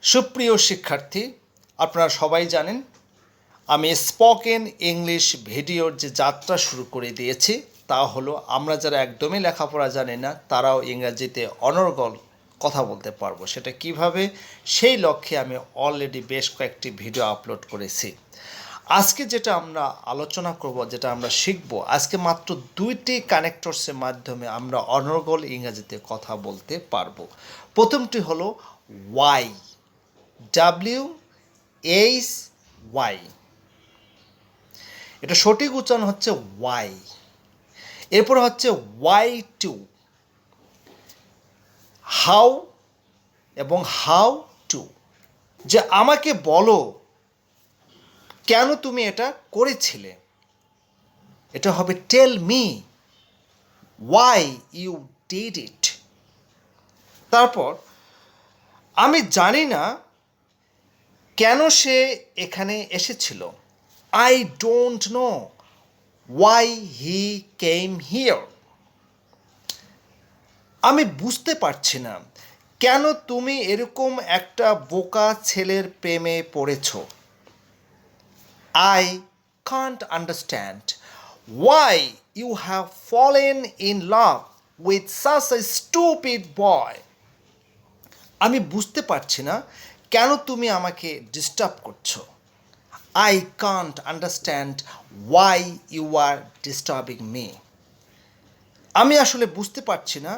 সুপ্রিয় শিক্ষার্থী, আপনারা সবাই জানেন আমি স্পোকেন ইংলিশ ভিডিওর যে যাত্রা শুরু করে দিয়েছি তা হলো আমরা যারা একদমই লেখাপড়া জানি না তারাও ইংরেজিতে অনর্গল কথা বলতে পারবো। সেটা কিভাবে, সেই লক্ষ্যে আমি অলরেডি বেশ কয়েকটি ভিডিও আপলোড করেছি। আজকে যেটা আমরা আলোচনা করব, যেটা আমরা শিখব, আজকে মাত্র 2টি কানেক্টরসের মাধ্যমে আমরা অনর্গল ইংরেজিতে কথা বলতে পারবো। প্রথমটি হলো ওয়াই, WHY, এটা সঠিক উচ্চারণ হচ্ছে ওয়াই। এরপর হচ্ছে Y2, হাউ এবং হাউ টু, যে আমাকে বলো কেন তুমি এটা করেছিলে, এটা হবে tell me why you did it. তারপর আমি জানি না কেন সে এখানে এসেছিল, I don't know why he came here. আমি বুঝতে পারছি না কেন তুমি এরকম একটা বোকা ছেলের প্রেমে পড়েছ, I can't understand why you have fallen in love with such a stupid boy. আমি বুঝতে পারছি না কেন তুমি আমাকে ডিস্টার্ব করছো, I can't understand why you are disturbing me. আমি আসলে বুঝতে পারছি না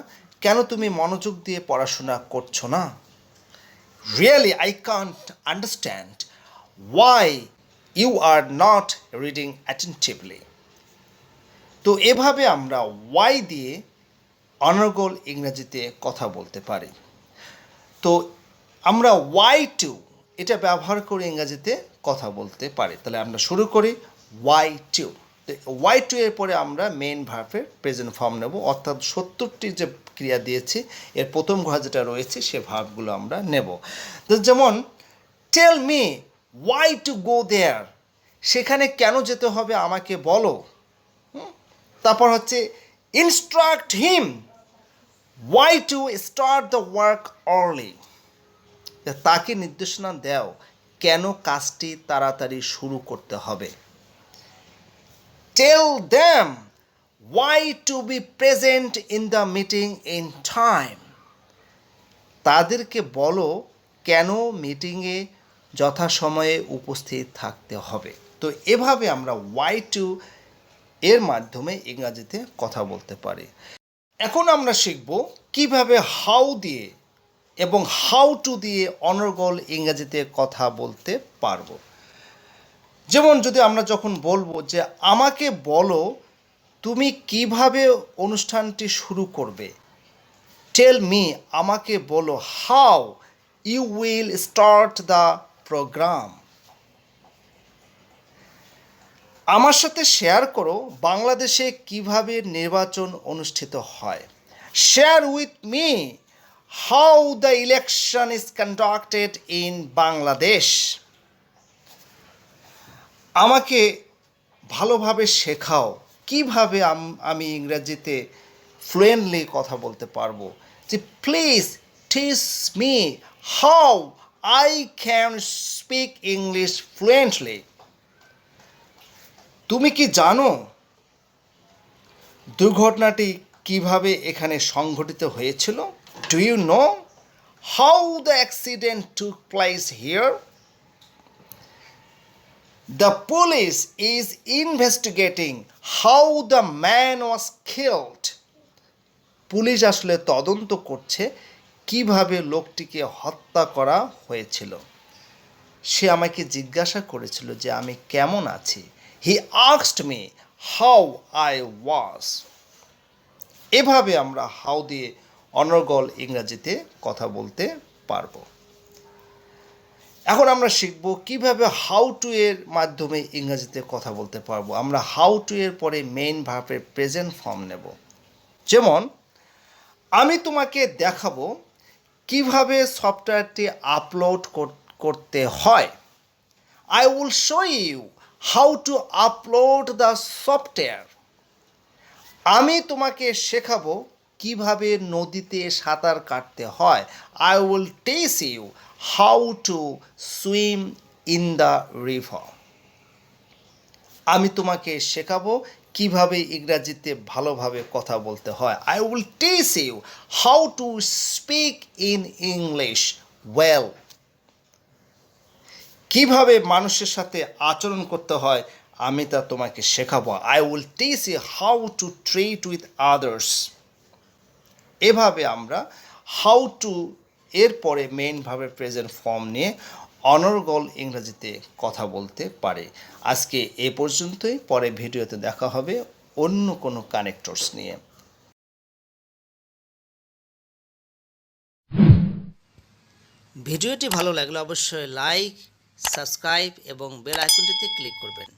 কেন তুমি মনোযোগ দিয়ে পড়াশোনা করছো না, really I can't understand why you are not reading attentively. তো এভাবে আমরা ওয়াই দিয়ে অনর্গল ইংরেজিতে কথা বলতে পারি। তো আমরা Y2 এটা ব্যবহার করে ইংরেজিতে কথা বলতে পারি। তাহলে আমরা শুরু করি Y2। তো Y2 এর পরে আমরা মেইন ভার্বের প্রেজেন্ট ফর্ম নেব, অর্থাৎ 70টি যে ক্রিয়া দিয়েছি এর প্রথম ঘর যেটা রয়েছে সে ভার্বগুলো আমরা নেব। তো যেমন tell me why to go there, সেখানে কেন যেতে হবে আমাকে বলো। তারপর হচ্ছে instruct him why to start the work early, তাকে নির্দেশনা দাও কেন কাজটি তাড়াতাড়ি শুরু করতে হবে। Tell them why to be present in the meeting in time, তাদেরকে বলো কেন মিটিংয়ে যথাসময়ে উপস্থিত থাকতে হবে। তো এভাবে আমরা Y2 এর মাধ্যমে ইংরেজিতে কথা বলতে পারি। এখন আমরা শিখব কিভাবে হাউ দিয়ে এবং হাউ টু দিয়ে অনর্গল ইংরেজিতে কথা বলতে পারবো। যেমন যদি আমরা যখন বলবো যে আমাকে বলো তুমি কিভাবে অনুষ্ঠানটি শুরু করবে, টেল মি, আমাকে বলো how you will start the programme. আমার সাথে শেয়ার করো বাংলাদেশে কিভাবে নির্বাচন অনুষ্ঠিত হয়, share with me how the election is conducted in Bangladesh. আমাকে ভালোভাবে শেখাও কিভাবে আমি ইংরেজিতে ফ্লুয়েন্টলি কথা বলতে পারবো, যে please teach me how I can speak English fluently. তুমি কি জানো দুর্ঘটনাটি কিভাবে এখানে সংঘটিত হয়েছিল, do you know how the accident took place here. The police is investigating how the man was killed. Police আসলে তদন্ত করছে কিভাবে লোকটিকে হত্যা করা হয়েছিল। সে আমাকে জিজ্ঞাসা করেছিল যে আমি কেমন আছি, he asked me how I was. এভাবে আমরা হাউ দিয়ে অনর্গল ইংরেজিতে কথা বলতে পারবো। এখন আমরা শিখব কিভাবে হাউ টু এর মাধ্যমে ইংরেজিতে কথা বলতে পারবো। আমরা হাউ টু এর পরে মেইন ভার্বের প্রেজেন্ট ফর্ম নেব। যেমন আমি তোমাকে দেখাবো কিভাবে সফটওয়্যারটি আপলোড করতে হয়, I will show you how to upload the software. আমি তোমাকে শেখাবো কিভাবে নদীতে সাঁতার কাটতে হয়। I will teach you how to swim in the river. আমি তোমাকে শেখাবো কিভাবে ইংরাজিতে ভালোভাবে কথা বলতে হয়। I will teach you how to speak in English well. কিভাবে মানুষের সাথে আচরণ করতে হয় আমি তা তোমাকে শেখাবো। I will teach you how to treat with others. এভাবে আমরা হাউ টু এর পরে মেইন ভার্বের প্রেজেন্ট ফর্ম নিয়ে অনর্গল ইংরেজিতে কথা বলতে পারি। আজকে এ পর্যন্তই, পরে ভিডিওতে দেখা হবে অন্য কোনো কানেক্টরস নিয়ে। ভিডিওটি ভালো লাগলে অবশ্যই লাইক, সাবস্ক্রাইব এবং বেল আইকনটিতে ক্লিক করবেন।